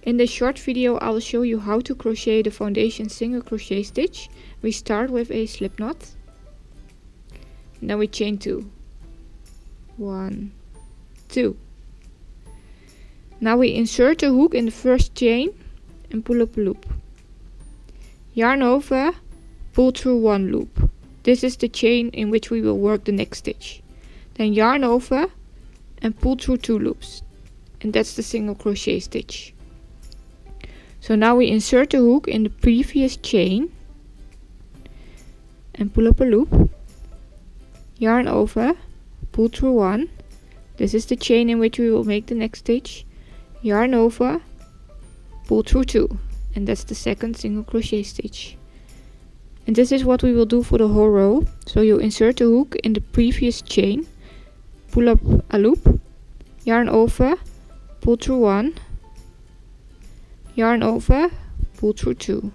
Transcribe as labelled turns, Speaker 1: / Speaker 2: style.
Speaker 1: In this short video I will show you how to crochet the foundation single crochet stitch. We start with a slip knot, and then we chain 2. 1, 2. Now we insert a hook in the first chain and pull up a loop. Yarn over, pull through 1 loop. This is the chain in which we will work the next stitch. Then yarn over and pull through 2 loops, and that's the single crochet stitch. So now we insert the hook in the previous chain and pull up a loop, yarn over, pull through 1. This is the chain in which we will make the next stitch. Yarn over, pull through 2, and that's the second single crochet stitch. And this is what we will do for the whole row. So you insert the hook in the previous chain, pull up a loop, yarn over, pull through 1, yarn over, pull through 2.